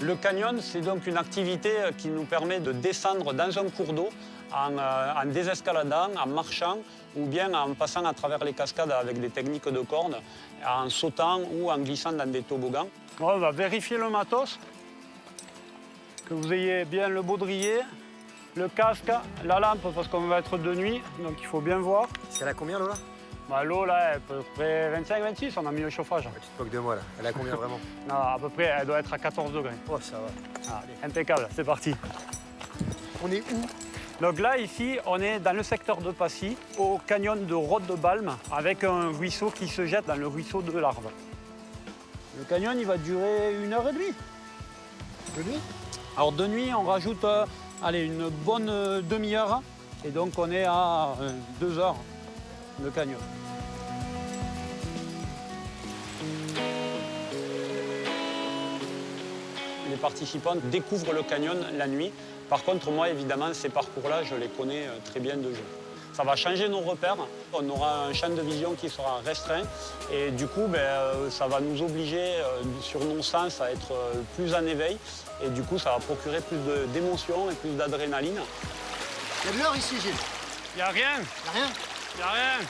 Le canyon, c'est donc une activité qui nous permet de descendre dans un cours d'eau en désescaladant, en marchant ou bien en passant à travers les cascades avec des techniques de corde, en sautant ou en glissant dans des toboggans. On va vérifier le matos, que vous ayez bien le baudrier, le casque, la lampe parce qu'on va être de nuit, donc il faut bien voir. Elle a combien l'eau là? L'eau là, à peu près 25-26, on a mis le chauffage. Tu te moques de moi là. Elle a combien vraiment? Non, à peu près, elle doit être à 14 degrés. Oh ça va. Allez, impeccable, c'est parti. On est où? Donc là, ici, on est dans le secteur de Passy, au canyon de Rotte de Balme, avec un ruisseau qui se jette dans le ruisseau de l'Arve. Le canyon, il va durer 1h30. De nuit? Alors de nuit, on rajoute allez, une bonne demi-heure, et donc on est à 2 heures, le canyon. Les participants découvrent le canyon la nuit. Par contre, moi, évidemment, ces parcours-là, je les connais très bien de jeu. Ça va changer nos repères. On aura un champ de vision qui sera restreint. Et du coup, ça va nous obliger, sur nos sens, à être plus en éveil. Et du coup, ça va procurer plus d'émotions et plus d'adrénaline. Il y a de l'or ici, Gilles. Il n'y a rien. Il n'y a rien? Il n'y a rien.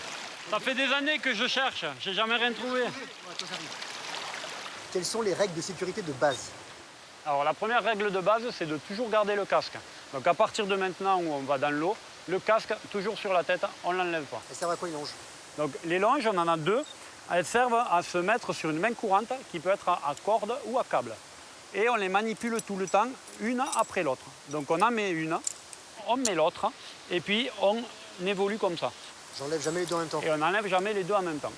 Ça fait des années que je cherche. J'ai jamais rien trouvé. Quelles sont les règles de sécurité de base? Alors la première règle de base, c'est de toujours garder le casque. Donc à partir de maintenant où on va dans l'eau, le casque, toujours sur la tête, on ne l'enlève pas. Elles servent à quoi les longes? Donc les longes, on en a 2. Elles servent à se mettre sur une main courante qui peut être à corde ou à câble. Et on les manipule tout le temps, une après l'autre. Donc on en met une, on met l'autre, et puis on évolue comme ça. J'enlève jamais les deux en même temps. Et on n'enlève jamais les deux en même temps.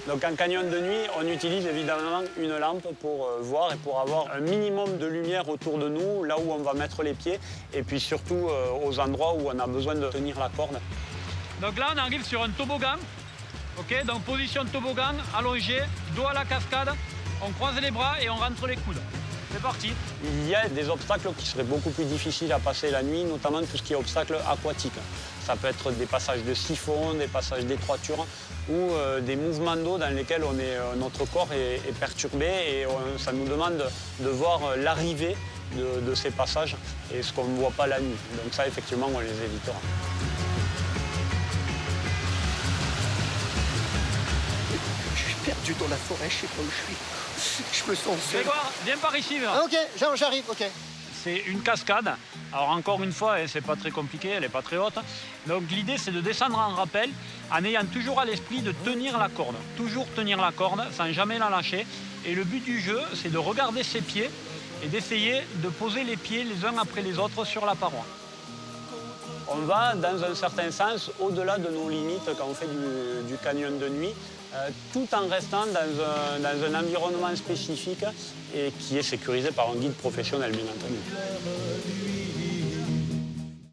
Donc en canyon de nuit, on utilise évidemment une lampe pour voir et pour avoir un minimum de lumière autour de nous, là où on va mettre les pieds, et puis surtout aux endroits où on a besoin de tenir la corde. Donc là, on arrive sur un toboggan. Okay, donc position de toboggan, allongé, dos à la cascade, on croise les bras et on rentre les coudes. C'est parti. Il y a des obstacles qui seraient beaucoup plus difficiles à passer la nuit, notamment tout ce qui est obstacles aquatiques. Ça peut être des passages de siphon, des passages d'étroiture ou des mouvements d'eau dans lesquels notre corps est perturbé et ça nous demande de voir l'arrivée de ces passages et ce qu'on ne voit pas la nuit. Donc ça, effectivement, on les évitera. Je suis perdu dans la forêt, je sais pas où je suis. Je me sens seul. Grégoire, viens par ici. Ah, ok, j'arrive, ok. C'est une cascade. Alors encore une fois, c'est pas très compliqué, elle n'est pas très haute. Donc l'idée, c'est de descendre en rappel en ayant toujours à l'esprit de tenir la corde. Toujours tenir la corde sans jamais la lâcher. Et le but du jeu, c'est de regarder ses pieds et d'essayer de poser les pieds les uns après les autres sur la paroi. On va, dans un certain sens, au-delà de nos limites quand on fait du canyon de nuit, tout en restant dans un environnement spécifique et qui est sécurisé par un guide professionnel, bien entendu.